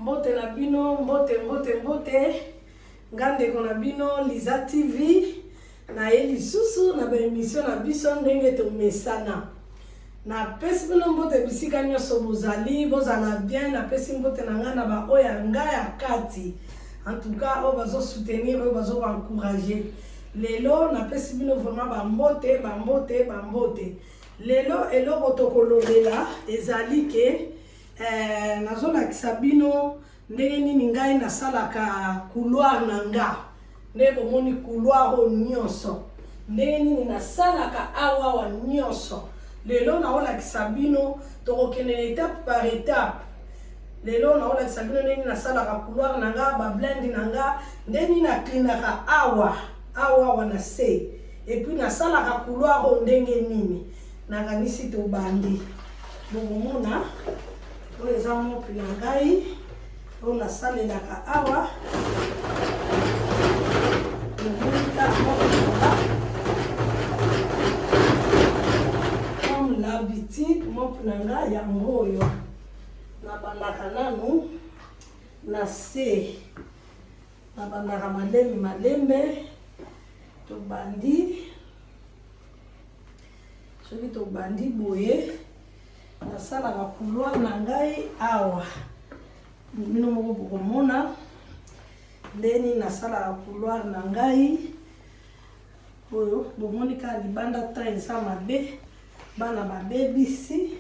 Mbote na bino, mbote. Ngande kona bino Liza TV. Na eli susu na ba émission na biso ndenge to mesana. Na pesi bino mbote bisika nyoso bozali, bozala bien, na pesi mbote na ngana ba oya ngaya kati. En tout cas, on va se soutenir, on va se encourager. Lelo na pesi bino vraiment ba mbote. Lelo elo otokolobela ezali ke nazola kisabino ndenge nini ngai nasalaka couloir na nga. Ndenge bomoni couloir o nyonso. Ndenge nini nasalaka awa wa nyonso. Lelo naola kisabino tokokene étape par étape. Lelo naola kisabino ndenge nasalaka couloir na nga, ba blend na nga, ndenge na cleanaka awa wana se. Et puis nasalaka couloir o ndenge nini. Nakanisi to bandi. Bomona oyo eza mopi na ngai oyo nasalelaka awa comme l'habitude mopi na ngai yango oyo nabandaka nanu na se nabandaka malembe tobandi soki tobandi boye nasalaka couloir na ngai awa bino moko bokomona ndeni nasalaka couloir na ngai oyo bomoni kaka libanda ta eza mabe bana babebisi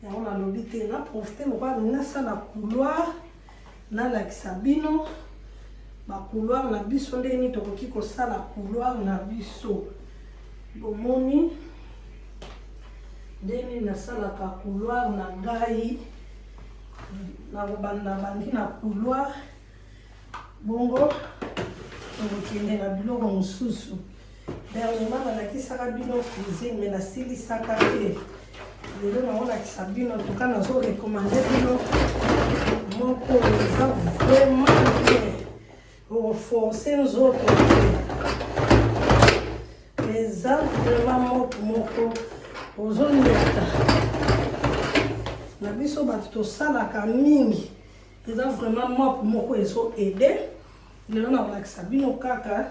yango nalobi te na profite lokola nasala couloir nalakisa bino bacouloir na biso ndeni tokoki kosala couloir na biso bomoni ndeni nasalaka couloir na ngai na bandi na couloir bongo tokokende na biloko mosusu dernièrement nalakisaka bino cuisine me nasilisaka te lelo naolakisa bino toka nazorekomande bino moko eza vraiment bien oforce nzoto te eza vraiment moko ozoniata na biso bato tosalaka mingi eza vraiment moko ezo aider lelo naolakisa bino kaka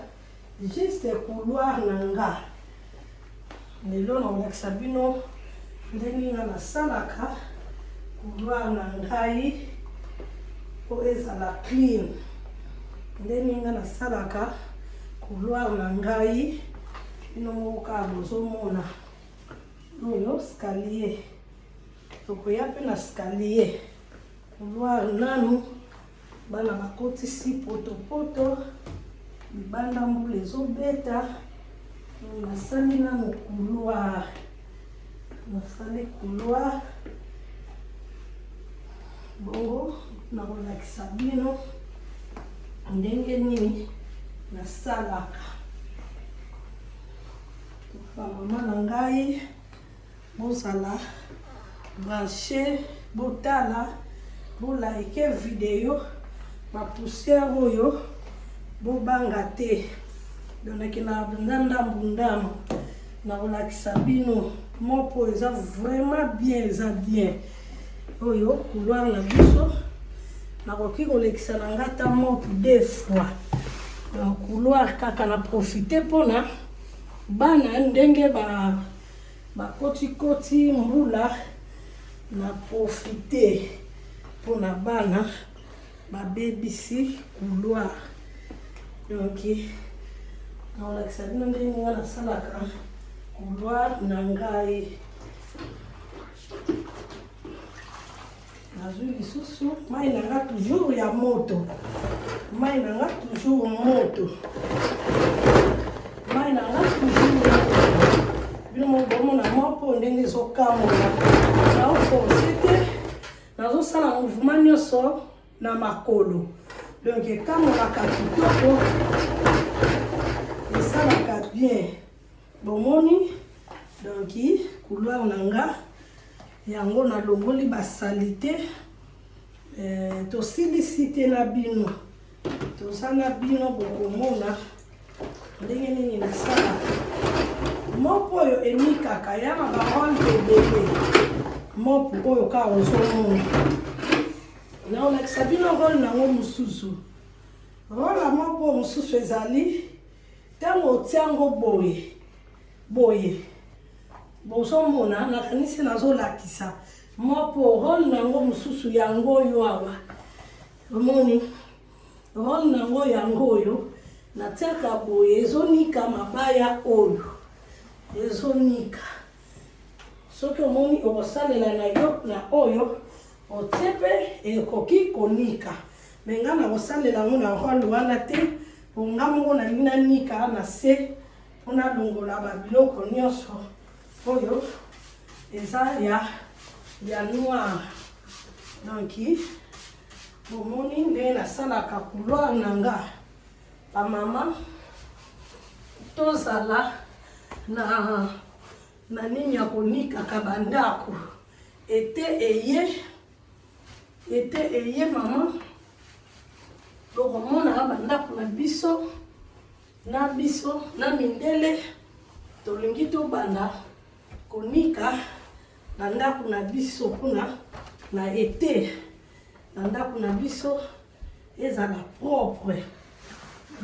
juste couloir na nga lelo naolakisa bino ndenge nga nasalaka couloir na ngai po ezala clean ndenge nga nasalaka couloir na ngai bino moko kaka bozomona oyo scalier tokoya pe na scalier couloir nanu bana bakotisi poto libanda mbula ezobeta nasali nanu couloir nasali couloir bongo nakolakisa bino ndenge nini nasalaka bamama na ngai bozala branché botala bolaike video bapoussière oyo bobanga te donaki na ndambu nakolakisa bino moko eza vraiment bien eza bien oyo couloir na biso nakoki kolekisa na nga ta mope deux fois na couloir kaka na profite mpona bana ndenge bakoti mbula na profite mpona bana babebisi couloir donc naolakisa bino ndenge nga nasalaka couloir na ngai nazwi lisusu mai na nga toujours ya moto mai na nga toujours moto bino mobomona mopo ndenge ezokamola naoforce te nazosala mouvement nyonso na makolo donc ekamolaka kitoko esalaka bien bomoni donc couloir na nga yango nalongoli basalite tosilisi te na bino tosala bino bokomona ndenge nini nasalaka moko oyo emikaka ya na barole ebele mopu oyo ka ozomona naolakisa bino role nango mosusu. Role ya moko mosusu ezali ntango otiango boye bozomona nakanisi nazolakisa moko role nango mosusu yango oyo awa omoni role nango yango oyo natiaka boye ezonika mabaya oyo ezonika soki omoni okosalela na yo na oyo otie mpe ekoki konika me nga nakosalela yango na role wana te mpo nga moko nalingi nanika na se mpo nalongola babiloko nyonso oyo eza ya noir. Donc bomoni ndenge nasalaka couloir na nga bamama tozala na nini ya konikaka bandako ete eye mama tokomona bandako na biso na mindele tolingi tobanda konika na ndako na biso kuna na ete na ndako na biso ezala propre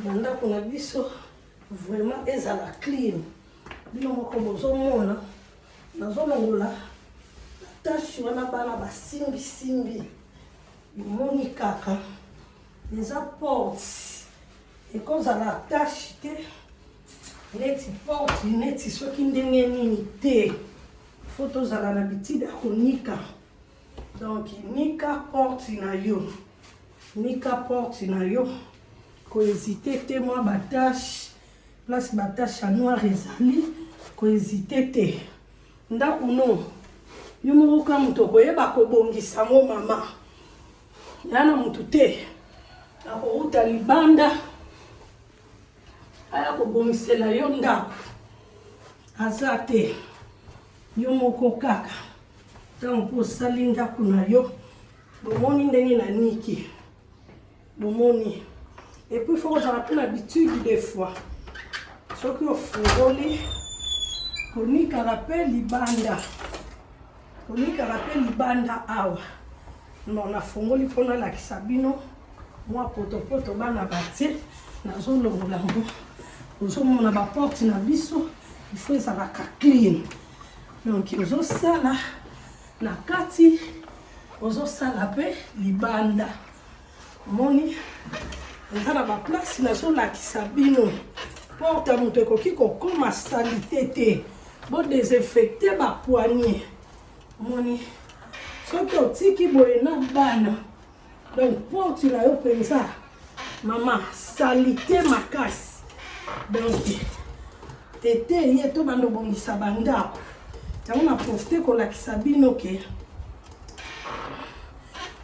na ndako na biso vraiment ezala clean. Bino moko bozomona nazolongola tashi wana bana basimbi imoni kaka eza porte ekozala tashi te neti porte neti soki ndenge nini te fo tozala na bitide ya konika. Donc nika porte na yo kohésite te mwa batache place batache ya noir ezali kohésite te ndako no yo moko ka moto koyeba kobongisa ngo mama yana motu te akouta libanda aya kobongisela yo ndako aza te yo moko kaka ntango mpo osali ndako na yo bomoni ndenge na niki bomoni epuis fo kozala mpe na habitude des fois soki ofungoli konikaka mpe libanda awa no nafungoli mpo nalakisa bino mwa potopoto bana batie nazolongola ngo ozomona baporte na biso ifo ezalaka clean. Donc ozosala na kati ozosala mpe libanda moni eza na baplace nazolakisa bino porte ya moto ekoki kokoma salite te bodesinfecte bapoignet moni soki otiki boye na bana donc porte na yo mpenza mama salite makasi. Donc tete ye to bando bongisa bandako yango na profite kolakisa bino ke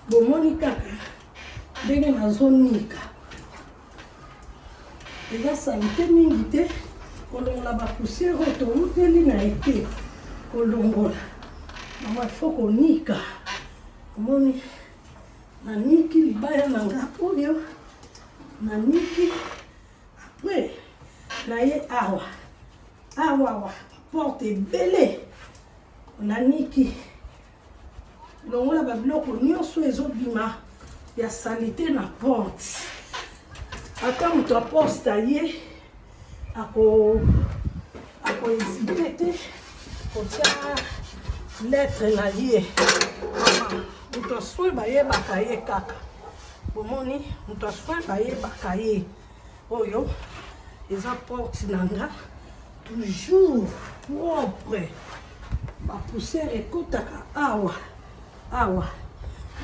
bomoni kaka ndenge nazonika eza salite mingi te kolongola bapoussiere oyo touteli na ete kolongola mama ifo konika omoni naniki libaya na nga oyo naniki apres naye awa porte ebele naniki longola babiloko nyonso ezobima ya salite na porte ata moto aposta ye akohésite te kotia lettre na ye moto aswe bayebaka ye kaka bomoni moto aswe bayebaka ye oyo eza porte na nga toujours propre bapoussiere ekotaka awa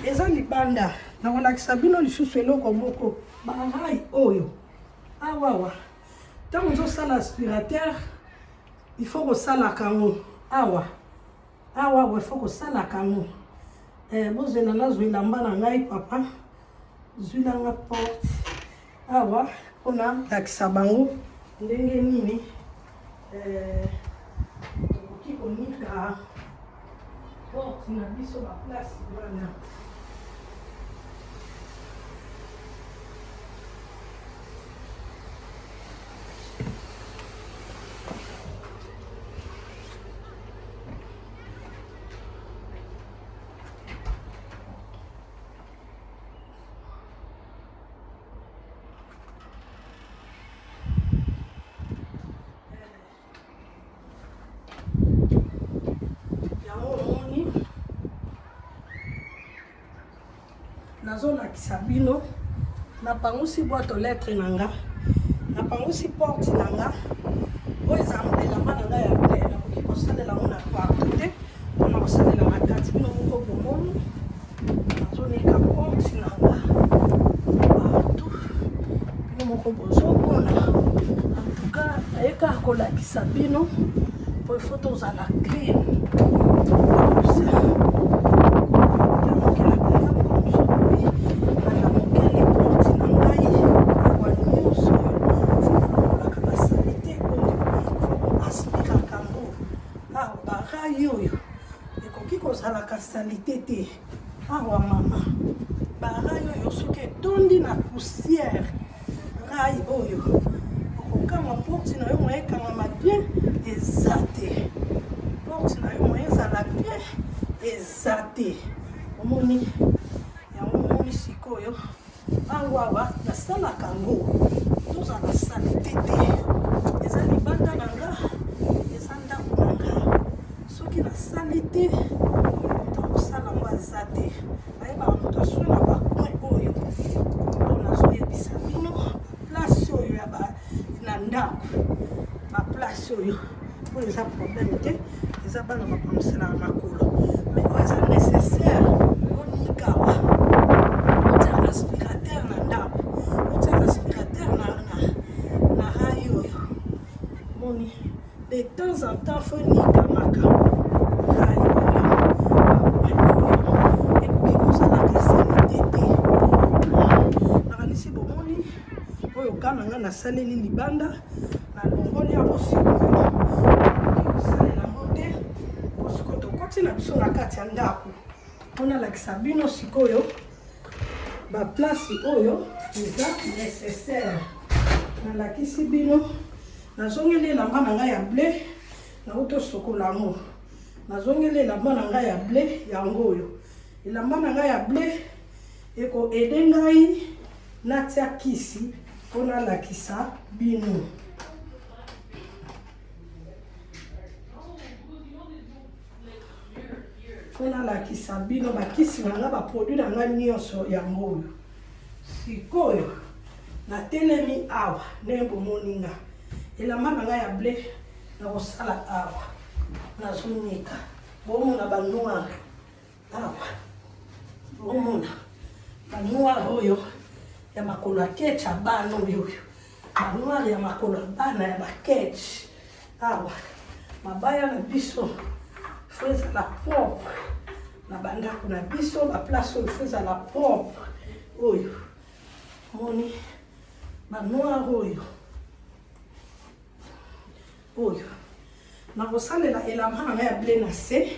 eza libanda nakolakisa bino lisusu eloko moko barai oyo awa ntango ozosala aspirateur ifo kosalaka ngo awa ifo kosalaka ngo bozela nazwela mba na ngai papa zwilanga porte awa mpona lakisa bango ndenge nini tokoki konika porte na biso baplace wana. nazolakisa bino napangusi boîte aux lettres nanga napangusi porte nanga oyo eza elamba na ngai ya ble nakoki kosalela ngo na partout te mpona kosalela na kati bino moko bomoni nazonika porte nanga partout bino moko bozomona antuka nayeka kolakisa bino po ifo tozala clean la salité te awa mama barai oyo soki etondi na poussière rai oyo okokanga porte na yo moye ekangama bien eza te porte na yo moye ezala bien eza te omoni yango omoni sikoyo awawa nasalaka yango tozala salité te eza libanda na nga eza ndako na nga soki nasali te kosala ngo aza te ayebaka moto asue na bacoin oyo oyo nazoyebisa bino place oyo na ndako baplace oyo oyo eza problème te eza bana bapangiselaka makolo mais oyo eza nécessaire onikawa otia aspirateur na ndako otia aspirateur na rai oyo moni de temps en temps fo nikamaka rai nanga nasaleli libanda nalongoli yango sikoyo kosalela yango te posiko tokoti na biso na kati ya ndako mpona lakisa bino sikoyo baplace oyo eza nécessaire nalakisi bino nazongeli elamba na ngai ya ble nauti osokola yango nazongeli elamba na ngai ya ble yango oyo elamba na ngai ya ble ekoede ngai natia kisi mpona lakisa bino mpona lakisa bino bakisi na nga baproduit na nga nyonso yango oyo sikoyo natelemi awa ndenge bomoni nga elamba na nga ya ble nakosala awa nazonika bomona banoir awa bomona banoir oyo ya makolo ya ketch abana oyo banoir ya makolo ya bana ya baketch awa mabaya na biso fo ezala propre na bandako na biso baplace oyo fo ezala propre oyo moni banoir oyo nakosalela elamba na ngai ya ble na se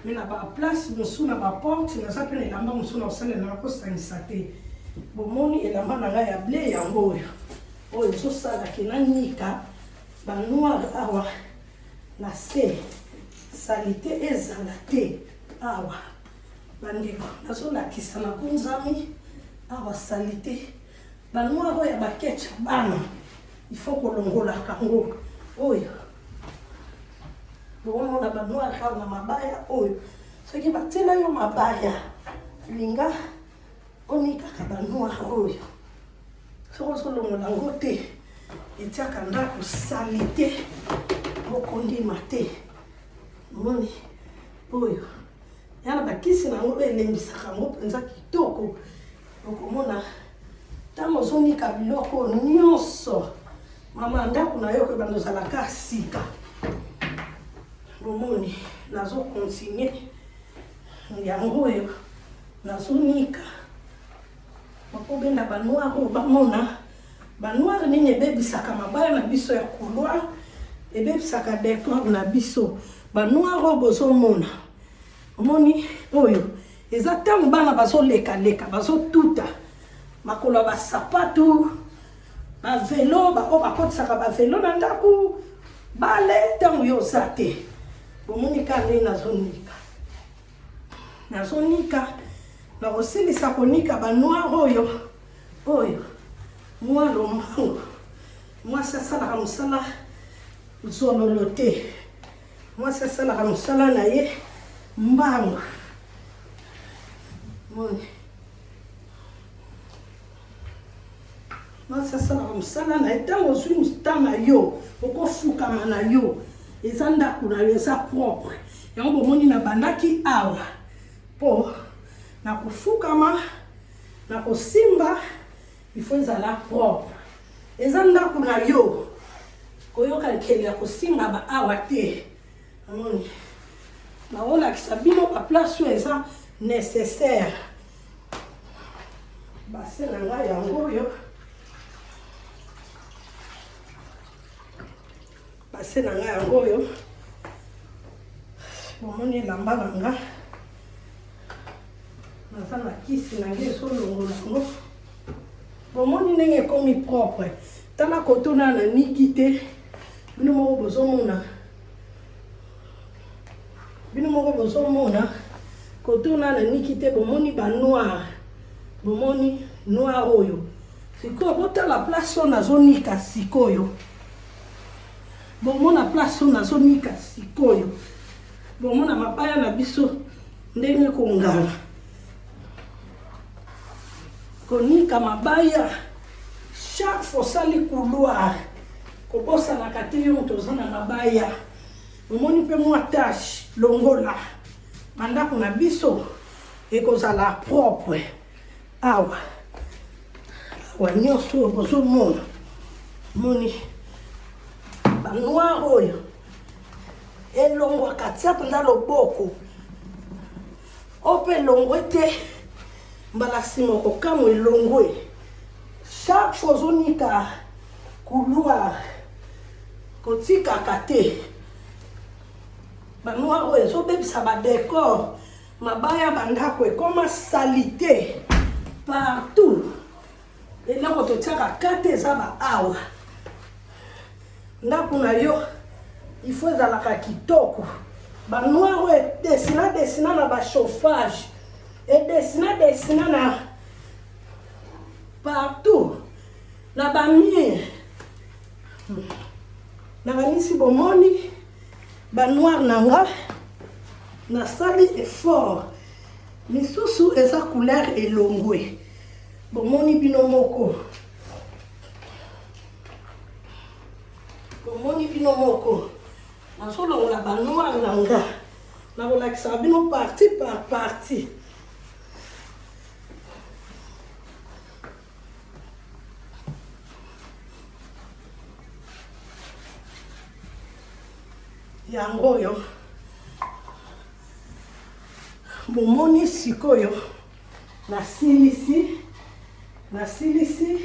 me na baplace mosusu na baporte naza mpe na elamba mosusu na kosalela nakosangisa te bomoni elamba na ngai ya ble yango oyo ezosalaki nanika banoir awa na se salite ezala te awa bandeko nazolakisa na kunzami awa salite banoir oyo ya baketch bana ifo kolongolaka yango oyo bomona banoir awa na mabaya oyo soki batela yo mabaya linga onikaka banoir oyo soko ozolongola yango te etiaka ndako sali te okondima te moni oyo yana bakisi na yango elembisaka yango mpenza kitoko okomona ntango ozonika biloko nyonso mama ndako na yo koyebanda ozalaka sika bomoni nazokontinue yango oyo nazonika bakobenda banoir oyo bamona banoir nini ebebisaka mabaya na biso ya couloir ebebisaka décor na biso banoir oyo bozomona omoni oyo eza ntango bana bazolekaleka bazotuta makolo ya basapatu bavelo oyo bakotisaka bavelo na ndako bale ntango yo oza te bomoni ka ndenge nazonika nakosilisa konika banoir oyo mwa lombango mwasi asalaka mosala zololo te mwasi asalaka mosala na ye mbango moni Non, ça ça msala na etango zwi mstana yo okofuka mana yo ezanda kuna yo ça propre yango bomoni na bandaki awa po na kufukama na kosimba il faut ezala propre ezanda kuna yo koyoka nkele ya kosimba ba awa te amoni na ola kisabino ba place où eza nécessaire bassin na ngai yango yo bassin na ngai yango yo bomoni elamba na nga naza na kisi na ngai esolongola yango bomoni ndenge ekomi propre tala kotona na niki te bino moko bozomona kotona na niki te bomoni ba noir bomoni noir oyo sikoyo botala place oyo nazonika sikoyo bomona place oyo nazonika sikoyo bomona mabaya na biso ndenge kongala konika mabaya chaque fois sali couloir kobosana kate yo toza na mabaya omoni mpe mwa tâche longola bandako na biso ekozala propre awa nyonso oyo bozomona moni banoir oyo elongwaka tia mpenza loboko o mpe elongwe te mbala nsima okokamwa elongwe chaque fois ozonika couloir kotikaka te banoir oyo ezobebisa badécor mabaya bandako ekoma salite partout eloko totiaka kate eza baawa ndako na yo il faut ezalaka kitoko banoir oyo edesina na bachauffage edesina na partout na bamire nakanisi bomoni banoir na nga nasali effort misusu eza couleur elongwe bomoni bino moko nasolongola banoir na nga nakolakisa bino parti par parti yango oyo bomoni sikoyo nasilisi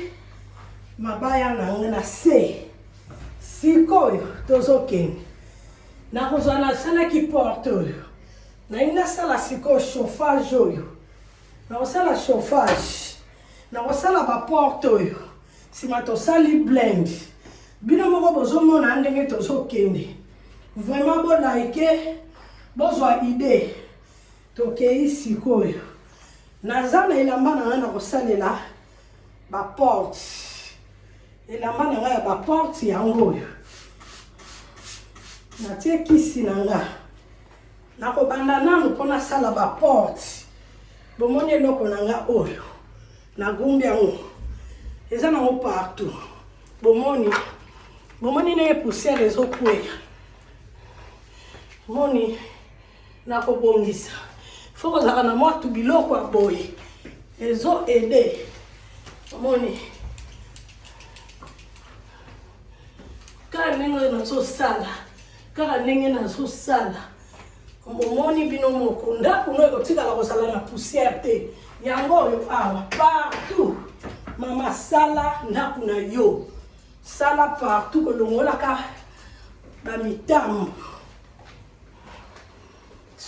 mabaya na nga na se sikoyo tozokende nakozwa nasalaki porte oyo nayi nasala sikoyo chauffage oyo nakosala chauffage nakosala baporte oyo nsima tosali blend bino moko bozomona ndenge tozokende vraiment bolaike bozwa idée tokei sikoyo naza na elamba na nga na kosalela baporte elamba na nga ya baporte yango oyo natie kisi na nga nakobanda nanu mpo nasala baporte bomoni eloko na nga oyo nagumbi yango eza nango partout bomoni ndenge poussière ezokweya moni nakobongisa faut kozala na mwa biloko ya boye ezo ede moni kaka ndenge nazosala omoni bino moko ndako no ekotikala kozala na poussière te yango oyo awa partout mama sala ndako na yo sala partout kolongolaka bamitambo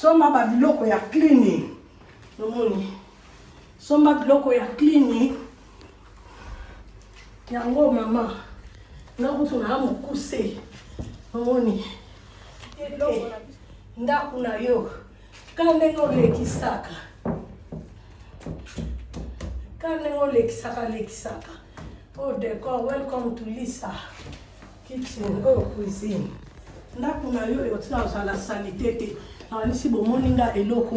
soma babiloko ya cleaning nomoni soma biloko ya cleaning yango mama nakutuna ya mokuse nomoni ndako na yo kala ndenge olekisaka oh decor welcome to Lisa kitchen oyo cuisine ndako na yo yotina ozala salite te nakanisi bomoni nga eloko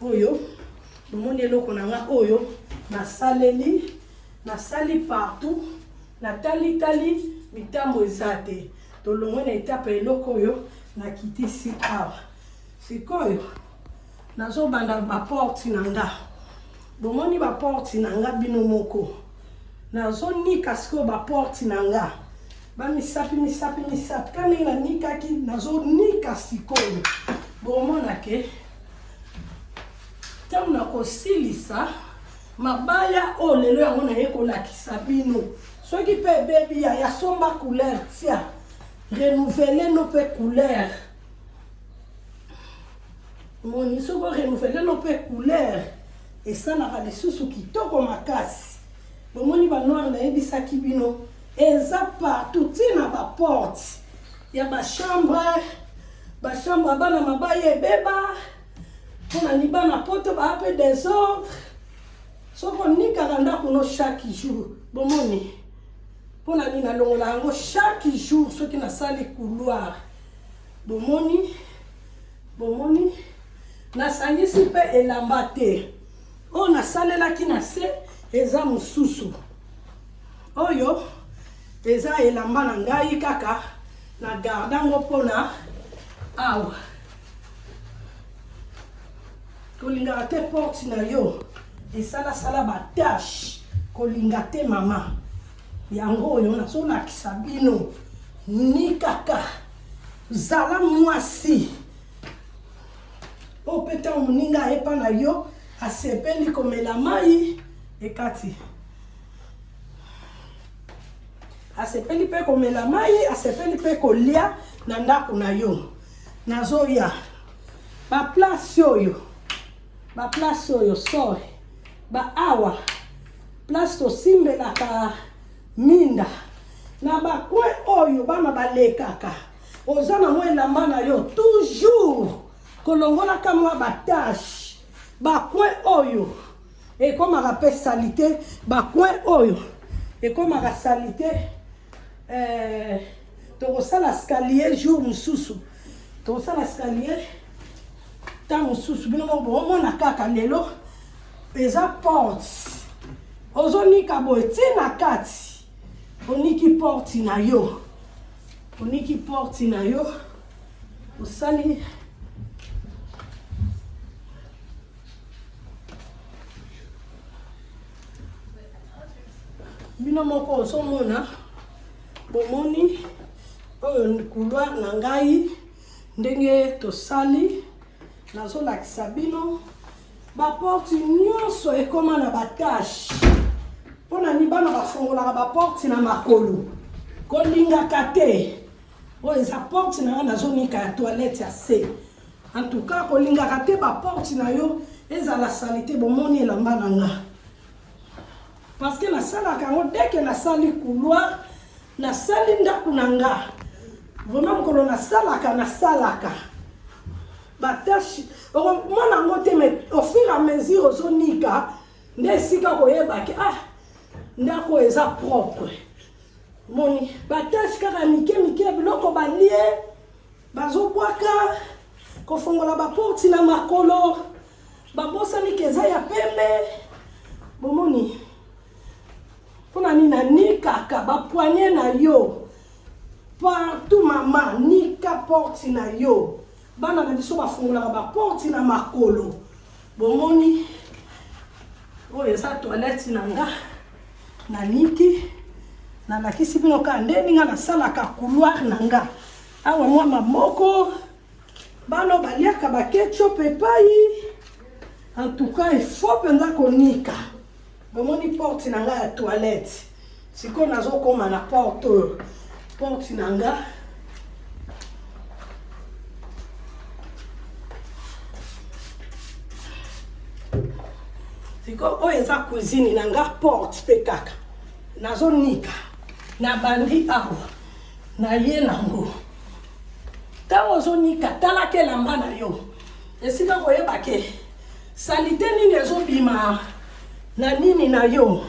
oyo bomoni eloko na nga oyo nasaleli na sali partout na tali mitambo ezate to longwe na étape eloko yo na kitisi awa sikoyo nazo banda ba porte nanga bomoni ba porte nanga bino moko nazo nika siko ba porte nanga ba misapi kani na nika ki nazo nika sikoyo bomona ke tamu na kosilisa mabaya o lelo yango na ye kolakisa bino soki pe bebi ya somba couleur tia renouveler nos couleurs moni soko renouveler nos couleurs et ça na lisusu kitoko makasi bomoni ba noir na yebisaki bino eza partout tina ba porte ya ba chambre bana mabaya ebeba pona ni bana poto ba ape désordre soko nikaka ndako no chaque jour bomoni pona ni nalongola yango chaque jour soki nasali couloir bomoni nasangisi mpe elamba te oyo nasalelaki na se eza mosusu oyo eza elamba na ngai kaka na gardango mpona awa kolingaka te porte na yo esalasala batashe kolinga te mama yango oyo nazolakisa bino ni kaka zala mwasi o peta moninga ayepa na yo asepeli komela mai ekati asepeli pe komela mai asepeli pe kolia na ndako na yo nazoya ba place oyo sore ba awa place tosimbelaka minda na bakwe oyo bana balekaka oza na mwa elamba na yo toujours kolongolaka mwa batashe bakwe oyo ekomaka mpe salite bakwe oyo ekomaka salite tokosala escalier jour mosusu tokosala escalier ta mosusu bino bomona kaka lelo eza porte ozonika boye tina kati oniki porte na yo osali bino moko ozomona bomoni oyo couloir na ngai ndenge tosali nazolakisa bino baporte nyonso ekoma na batashe mpona ni bana bafungolaka baporte na makolo kolingaka te oyo eza porte na nga nazonika ya toilette ya se en tout cas kolingaka te baporte na yo ezala salite bomoni elamba na nga parce que nasalaka yango deke nasali couloir nasali ndako na nga vraiment mokolo nasalaka batashi mwana yango te mais au fur et à mesure ozonika nde esika koyebaki ndako eza propre moni batashi kaka mike biloko balie bazobwaka kofongola baporti na makolo babosani keza ya pembe bomoni mpona nini nikaka bapoigne na yo partout mama nika porti na yo bana na biso bafungolaka baporti na makolo bomoni oyo eza toilette na nga na niki nalakisi bino ka nde ninga nasalaka couloir na nga awa mwana moko bano baliaka baketchup epai en tout cas ifo mpenza konika bomoni porte na nga ya toilette sikoyo nazokoma na porte na nga sikoyo oyo eza cuisine na nga porte mpe kaka nazonika na bandi awa na ye nango ntango ozonika talaka elamba na yo esika koyeba ke salite nini ezobima na nini na yo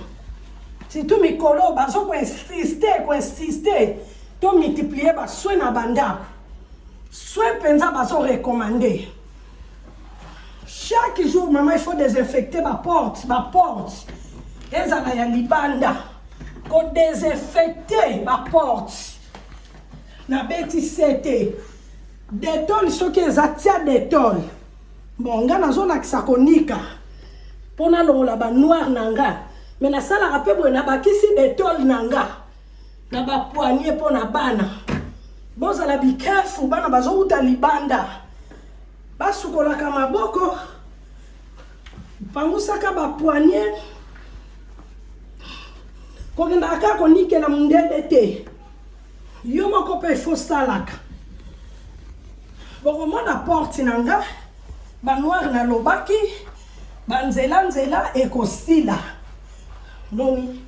surtout mikolo bazokoinsiste to multiplie baswe na bandako swe mpenza bazorekomande chaque jour maman il faut désinfecter ma porte ezala ya libanda ko désinfecter ba porte na beti sete Dettol soki ezatia Dettol bon nga nazolakisa konika pona longola ba noir nanga mais nasalaka mpe boye na bakisi Dettol nanga na ba poignée pona bana bozala be careful bana bazouta libanda basukolaka maboko pangusaka ba poignée kokenda aka konikela mundele te yo moko mpe ifo salaka bokomona porte nanga banoir nalobaki banzela ekosila noni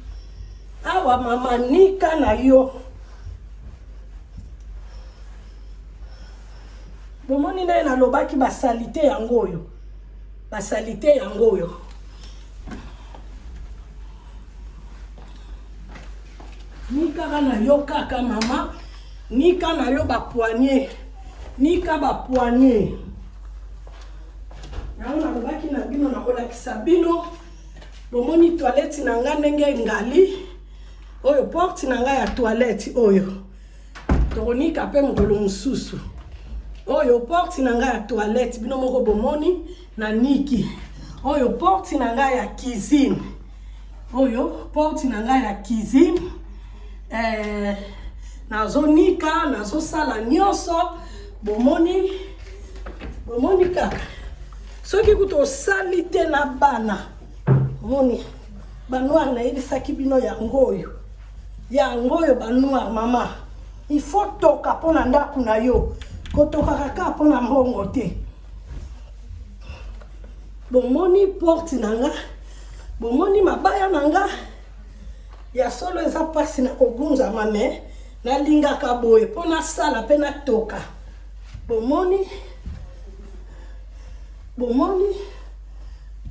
awa mama nika na yo bomoni naye nalobaki basalite yango oyo nika na yo kaka mama nika na yo ba poignée yango nalobaki na bino nakolakisa bino bomoni toilette na nga ndenge ngali oyo porte na nga ya toilette oyo tokonika mpe mokolo mosusu oyo porte na nga ya toilette bino moko bomoni na niki oyo porte na nga ya cuisine nazonika nazosala nyonso bomoni kaka soki kuta osali te na bana moni banoir nayebisaki bino yango oyo banoir mama il faut toka mpona ndako na yo kotokaka kaka mpona mbongo te bomoni porte na nga bomoni mabaya na nga ya solo eza mpasi na kogunzama me nalingaka boye mpo nasala mpe natoka bomoni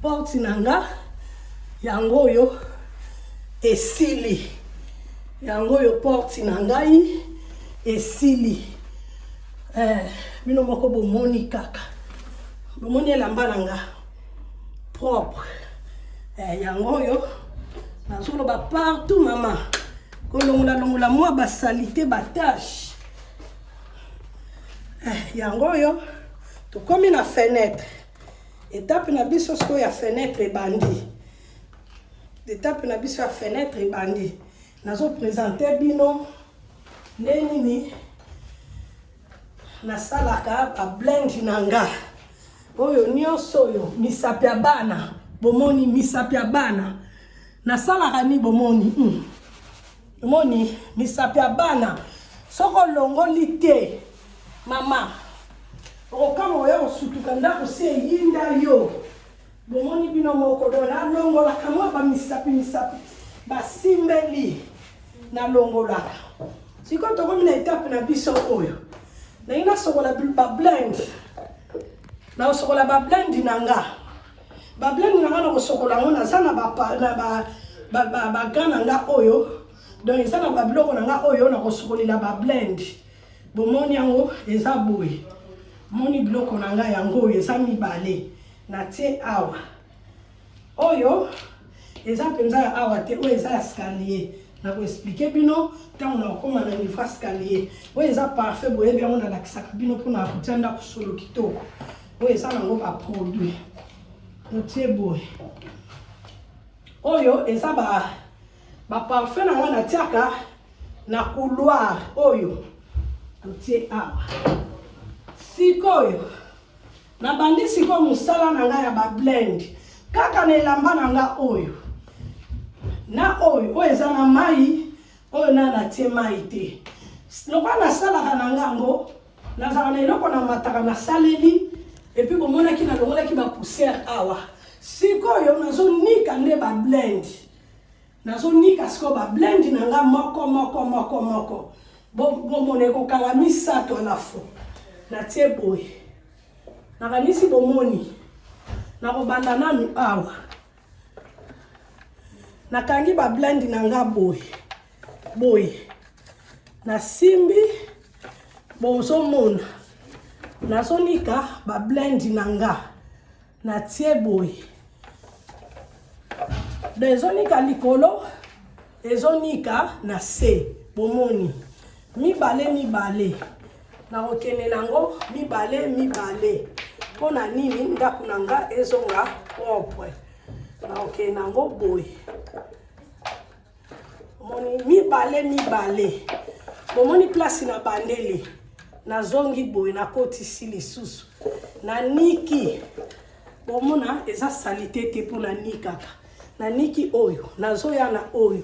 porte na nga yango oyo esili porte na ngai esili bino moko bomoni kaka bomoni elamba na nga propre yango oyo nazoloba partout mama kolongola mwa basalite batashe yango oyo tokomi na fenêtre étape na biso sikoyo ya fenêtre ebandi nazopresente bino nde nini nasalaka bablend na nga oyo nyonso oyo misapi ya bana bomoni misapi ya bana nasalaka ni bomoni misapi ya bana soko longoli te mama okama oya kosutuka ndako si eyinda yo bomoni bino moko do nalongolaka mwa bamisapi basimbeli nalongolaka sikoyo tokomi na etape na biso oyo nayi nasokola bablend na nga nakosokola yango naza na baga na nga oyo donc eza na babiloko na nga oyo nakosokolela bablend bomoni yango eza boye moni biloko na nga yango oyo eza mibale natie awa oyo eza mpenza ya awa te oyo eza ya scalier nakoexplike bino ntango nakokoma na niveau escalier oyo eza parfait boyebi yango nalakisaka bino mpona kotia ndako solo kitoko oyo eza nango baproduit notie boye oyo eza baparfait na nga natiaka na couloir oyo notie awa sikoyo nabandi sikoyo mosala na nga ya bablend kaka na elamba na nga oyo na oyo eza na mai oyo natie mai te lokwa nasalaka na ngango nazala na eloko na mataka nasaleli epi bomonaki nalongolaki bapoussière awa sikoyo nazonika nde bablend nazonika sikoyo bablend na nga moko bomona ekokanga misato alafo natie boye nakanisi bomoni nakobanda nanu awa nakangi bablend na nga boye nasimbi bozomona nazonika bablend na nga natie boye Dezonika likolo, ezonika na se, bomoni. Mibale. Na okene nango, mibale. Pona nini, ndaku nanga ezonga propre. Na okene nango boy. Moni mibale. Bomoni place na bandeli. Na zongi boy, na koti sili susu. Na niki. Bomona, eza salite te po na nikaka. Na niki oyo, na zoya na oyo.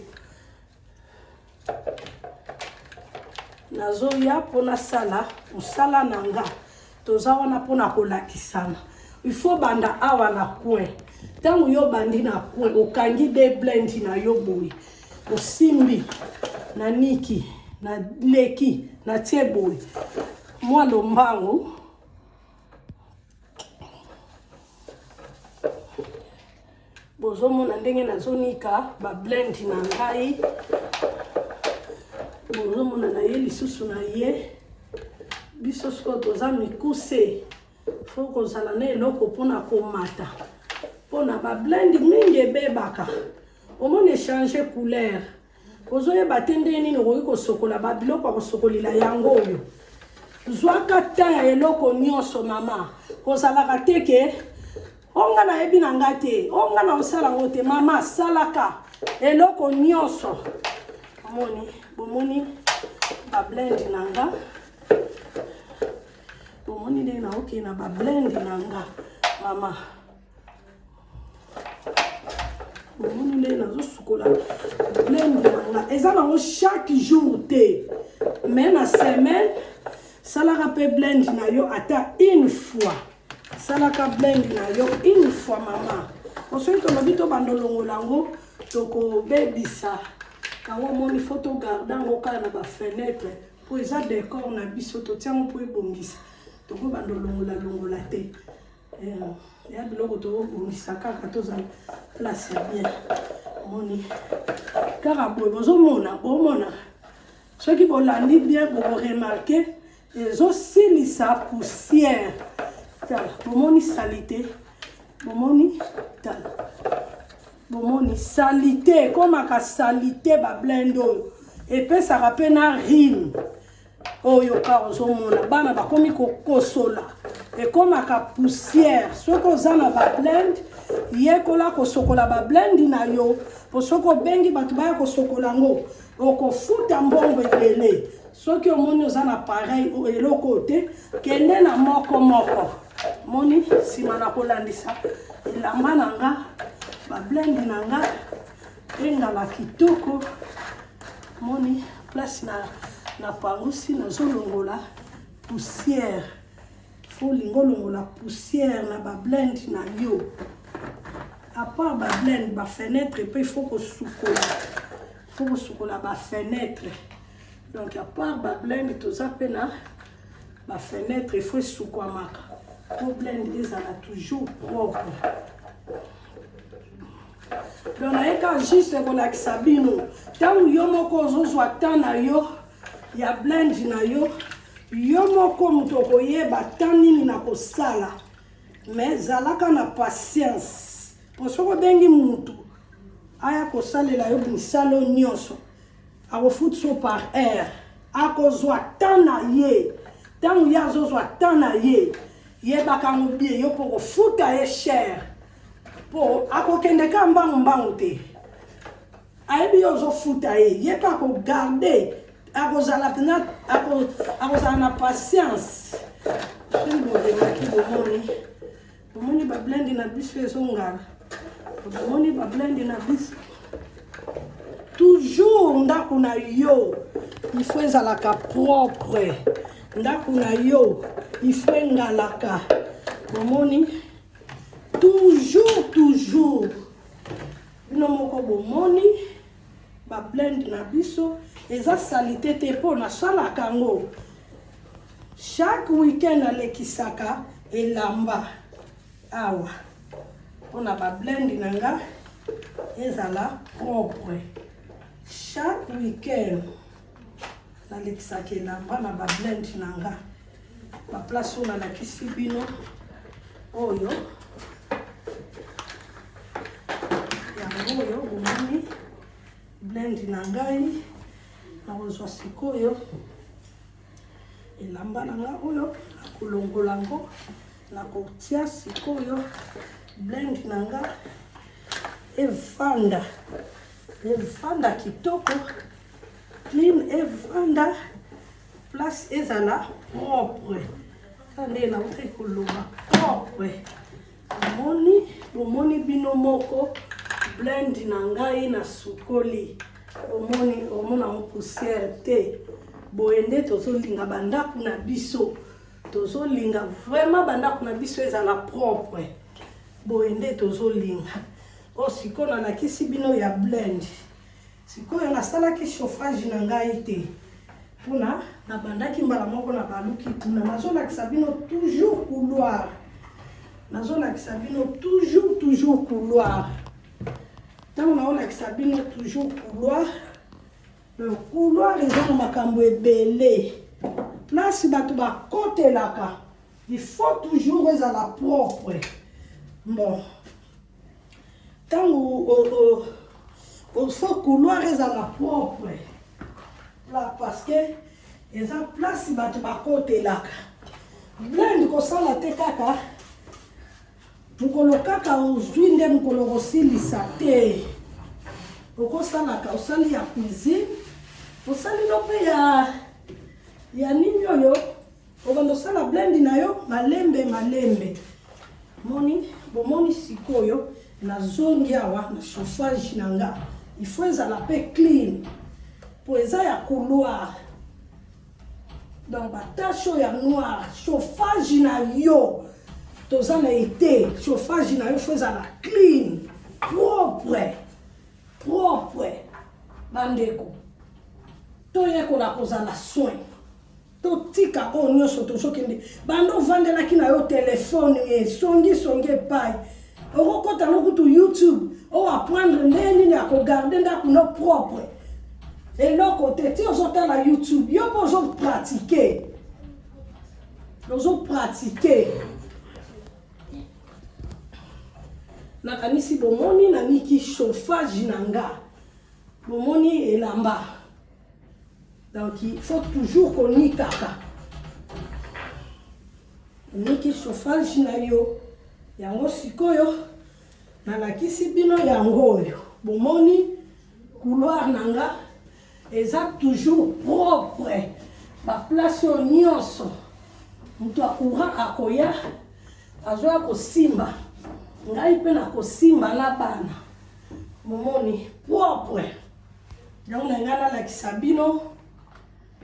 Na zoya pona sala, usala nanga. Toza wana pona kolakisana. Il faut banda awa na coin. Tangu yo bandi na coin, okangi de blend na yo boy. Osimbi, na niki, na leki, na tie boy. Mwa lombango. Bozomona ndenge nazonika ba blend na ngai. Bozomona na ye lisusu na ye. Biso siko toza mikuse. Faut kozala na eloko pona komata. Pona ba blend mingi ebebaka. Omone changer couleur. Ozoyeba te ndenge nini okoki kosokola ba biloko kosokolila yango oyo. Zwaka ta ya eloko nyonso mama. Kozalaka te ke onga na yebi na nga te, onga na osala ngo te, mama salaka eloko nyonso. Bomoni ba blend nanga. Bomoni de na oke na ba blend nanga, mama. Bomoni de na zo sukola blend nanga. Eza nango chaque jour te. Mais na semaine, salaka pe blend na yo ata une fois. Salaka blend na yo une fois mama. Osoki tolobi to bandolongo lango toko bebisa. Kango moni photo gardango kala na ba fenêtre po eza décor na biso to tiango po ebongisa. Toko bandolongo la longo la te. Ya biloko to bongisa kaka to za place bien. Moni. Kara boy bozomona, bomona. Soki bolandi bien bo remarquer ezosilisa poussière. Bomoni salite, bomoni salite, comme ka salite ba blendo et puis ça rappelle na rime oyo ka ozomona bana ba komi kokosola et comme ka poussière soko zana ba blend yekola kosokola ba blend na yo po soko bengi batu ba kosokola ngo okofuta mbongo ebele soki omoni ozana pareil eloko te kende na moko moni sima na kolandisa elamba nanga ba blend nanga engala kitoko moni place na pangusi na zolongola poussière faut lingolongola poussière na ba blend na yo à part ba blend ba fenêtre et puis il faut sukola ba fenêtre donc à part ba blend toza pena ba fenêtre il faut sukwamaka problème des ala toujours propre. Donc na juste kolakisa bino tangu yo moko ozozwa tana yo ya blend na yo moko muto koyeba tanini na kosala mais zalaka na patience po soko bengi mutu aya kosalela yo bisalo nyonso akofuta so par air akozwa tana ye tangu ya zozwa tana ye yebaka ngobie yo poko futa ye cher po akokende ka mbangu te ayebi yo zo futa ye yeba ko garder akozala pena akozala na patience bomoni ba blend na biso ezongala bomoni ba blend na biso toujours ndako na yo il faut ezalaka propre ndako na yo il faut ngalaka bomoni toujours bino moko bomoni ba blend na biso eza salite te po na sala kango chaque weekend alekisaka elamba awa ona ba blend nanga ezala propre chaque weekend alekisaka elamba na ba blend nanga ba place on la kisi bino oyo yango oyo blend na ngai nakozwa sikoyo elamba na nga oyo nakolongola ngo nakotia sikoyo blend na nga evanda kitoko clean evanda place ezala propre nde nauti koloba propre bomoni bino moko blend na ngai na sukoli omona mo poussière te boende tozolinga bandako na biso tozolinga vraiment bandako na biso ezala propre boende tozolinga sikoyo nalakisi bino ya blend sikoyo nasalaki chauffage na ngai te mpona nabandaki mbala moko na baluki tuna nazolakisa bino toujours couloir couloir ntango naolakisa bino toujours couloir le couloir eza na makambo ebele place bato bakotelaka il faut toujours ezala propre bon ntango faut couloir ezala propre là parce que eza place bato bakotelaka blend kosala te kaka mokolo kaka ozwi nde mokolo kosilisa te okosalaka osali ya cuisine osali no mpe ya nini oyo okanda osala blend na yo malembe bomoni sikoyo nazongi awa na chauffage na nga il faut ezala mpe clean po eza ya couloir donc batache oyo ya noir chauffage na yo toza na été chauffage na yo faut ezala clean propre bandeko toyekola kozala soin totika oyo nyonso tozokende bando vandelaki na yo telefone esongi epai okokota lokutu YouTube apprendre nde nini ya kogarde ndako no propre eloko te ti ozotala YouTube yo mpo ozopratike nakanisi bomoni naniki chauffage na nga bomoni elamba donc il faut toujours konikaka niki chauffage na yo yango sikoyo nalakisi bino yango oyo bomoni couloir na nga eza toujours propre baplace oyo nyonso moto akourant akoya azoya kosimba ngai mpe nakosimba na bana momoni propre yango na ngai nalakisa bino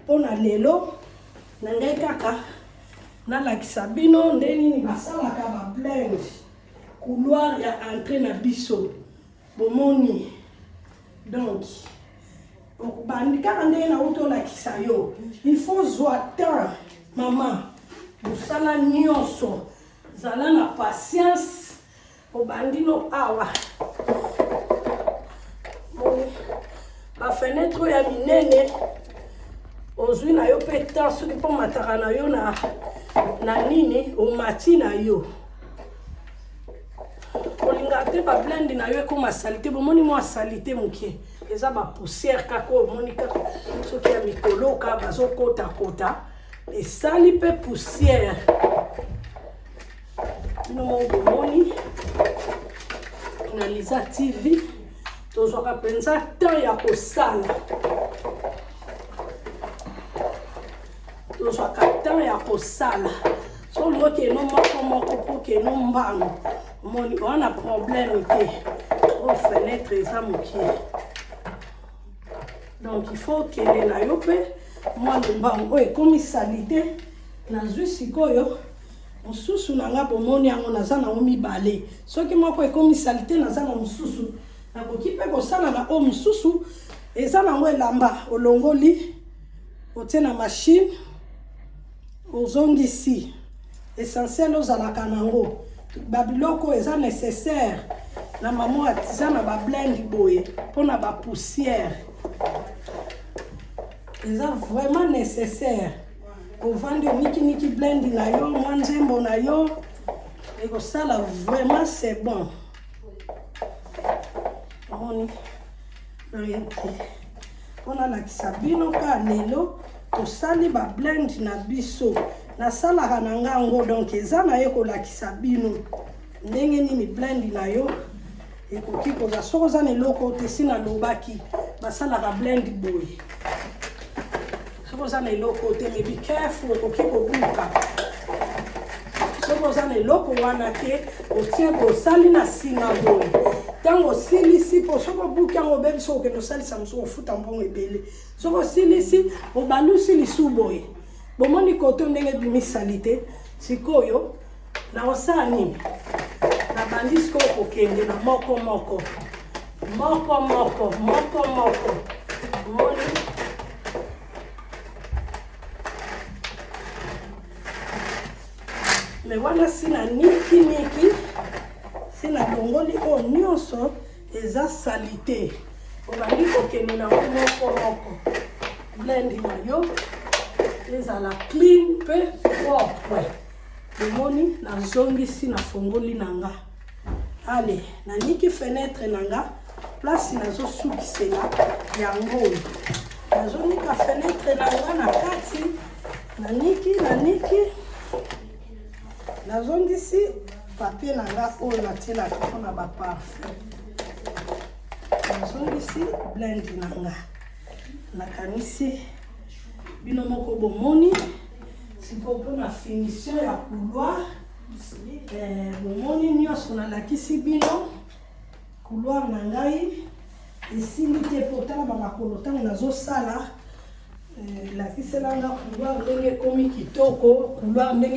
mpona lelo na ngai kaka nalakisa bino nde nini basalaka bablend couloir ya entrée na biso bomoni donc bandi kaka ndenge nauti olakisa yo il faut zwa temps mama mosala nyonso zala na patience obandino awa bafenetre oyo ya minene ozwi na yo mpe temps soki mpo mataka na yo na nini omati na yo kolinga te bablend na yo ekoma salite bomoni mwa salite moke eza bapoussière kaka oyo omoni kaka soki ya mikolo ka bazokotakota esali mpe poussière bino moko bomoni na Liza TV tozwaka mpenza temps ya kosala tozwaka temps ya kosala so olingo keno moko mpo keno mbango omoni wana problème te o fenêtre eza mokie donc il faut kende na yo mpe mwana mbango oyo ekomi sali te nazwi sikoyo mosusu na nga bomoni yango naza nango mibale soki moko ekomi sali te naza na mosusu nakoki mpe kosala na oyo mosusu eza nango elamba olongoli otie na machine ozongisi essentiel ozalaka nango babiloko eza nécessaire na mamo atiza na bablend boye mpona bapoussière eza vraiment nécessaire ovandi omikiniki blend na yo mwa nzembo na yo ekosala vraiment c'est bon omoni On a la kisabino ka lelo tosali ba blend na biso na sala kananga ngo donc ezana yeko la kisabino ndenge nini blend na yo ekoki koza soko za eloko te sina lobaki basala ka blend boy soko za eloko te mais be careful ekoki kobuka soko za eloko wana te otie bosali na singa boy tango silisi po soko buka ngo bebi soko ke no sali samso futa mbongo ebele soko silisi obalusi lisu boy bomoni koto ndenge bimisalite sikoyo na osani na bandis ko kokende na moko moko moni me wana sina niki sina longoli o nyonso eza salite obandi kokende na moko blend na yo ezala clean pe propre demoni na zongisi na fongoli nanga ale na niki fenêtre nanga place na zo sukisela yango na zonika fenêtre nanga na kati na niki na zongisi papier nanga oyo natina mpona ba parfum na zongisi blend nanga nakanisi bino moko bomoni siko mpona finition ya couloir bomoni nyonso nalakisi bino couloir na ngai esili te potala bamakolo ntango nazosala lakiselanga couloir ndenge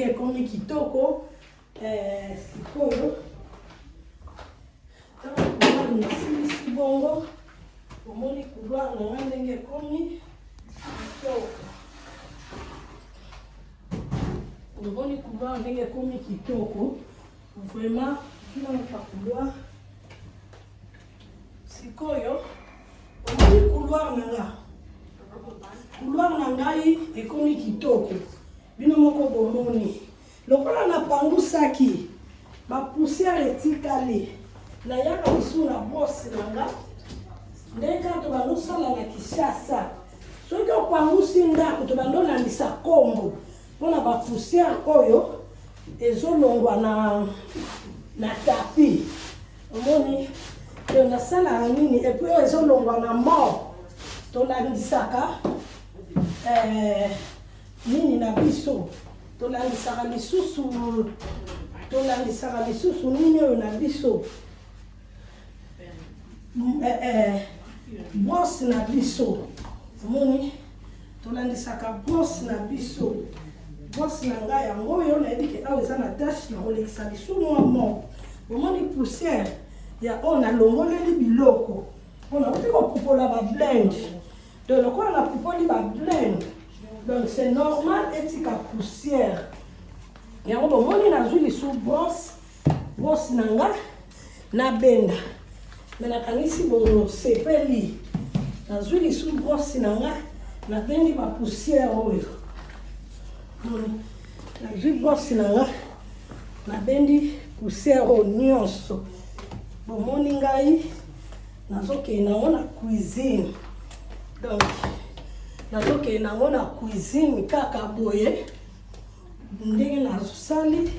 ekomi kitoko sikoyo ntango couloir nasilisi bongo bomoni couloir na ngai ndenge ekomi Leboni couloir ndenge komi kitoko vraiment kila mpa couloir sikoyo leboni couloir na ngai ekomi kitoko bino moko bomoni lokola na pangusaki ba poussière etikali na yaka bisu na boss nanga ndeka to banosala na Kinshasa soki opangusi ndako to bandolandisa kombo mpona bapoussière oyo ezolongwa na tapi omoni to nasalaka nini epui oyo ezolongwa na mort tolandisaka nini na biso tolandisaka lisusu nini oyo na biso brosse na biso omoni tolandisaka brosse na biso brosse na ngai yango oyo nayebi ke awa eza na tashe na kolekisa lisu mwa moko omoni poussière ya oyo nalongoleli biloko mpona oti kopupola bablend donc lokola napupoli bablend donc c'est normal etika poussière yango bomoni nazwi lisu brosse na ngai nabenda me nakangisi bosepeli nazwi lisu brosse na ngai nabendi bapoussière oyo nazwi brosse na ngai nabendi poussière oyo nyonso bomoni ngai nazokende nango na cuisine donc nazokende nango na cuisine kaka boye ndenge nazosali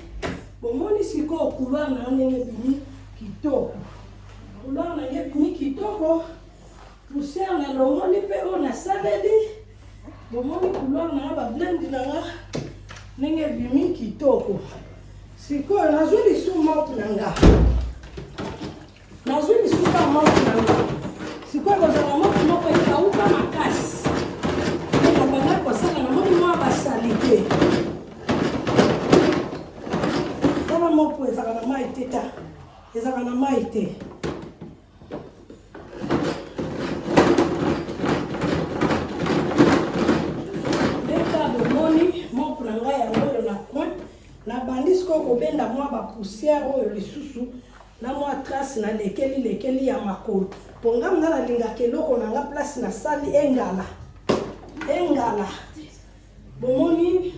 bomoni sikoyo couloir na ndenge ebimi kitoko couloir na ebimi kitoko poussière na longoli mpe oyo nasaleli bomoni couloir na bablend nanga ndenge ebimi kitoko sikoyo nazwi lisu mope na nga nazwi lisu ka mope na nga sikoyo kozala mope moko ekauka makasi na banda kosala namoni mwa basali te tala mope ezalaka na mai te ta ezalaka na mai te na bandi siko kobenda mwa bapoussière oyo lisusu na mwa trace na lekeli ya makolo ponga mna nalingaka eloko nanga place na sali engala bomoni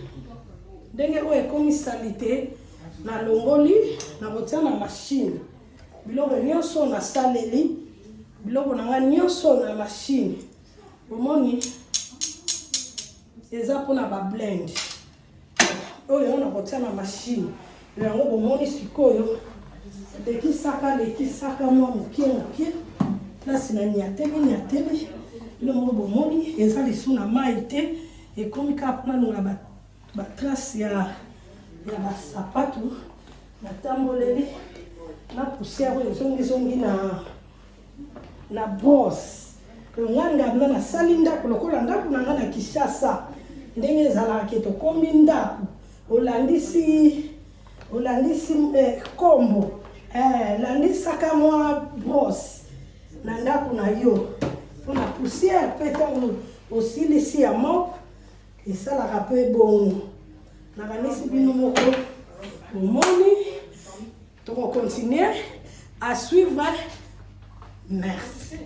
ndenge oyo ekomi salite na longoli na kotia na machine biloko nyonso nasaleli biloko na nga nyonso na machine bomoni eza mpona bablend oyo na kotia na machine yango bomoni sikoyo lekisaka mwa mokie place na niateli biloko bomoni eza lisu na mai te ekomi kaka mpona longola batrace ya basapatu natamboleli na poussière oyo ezongi na brosse nganga mna nasali ndako lokola ndako na nga na Kinshasa ndenge ezalaka ke tokomi ndako olandisi kombo landisaka mwa brosse na ndako na yo mpona poussière mpe ntango osilisi ya moko esalaka mpe bongo nakanisi bino moko omoni tokokontinue à suivre. Merci.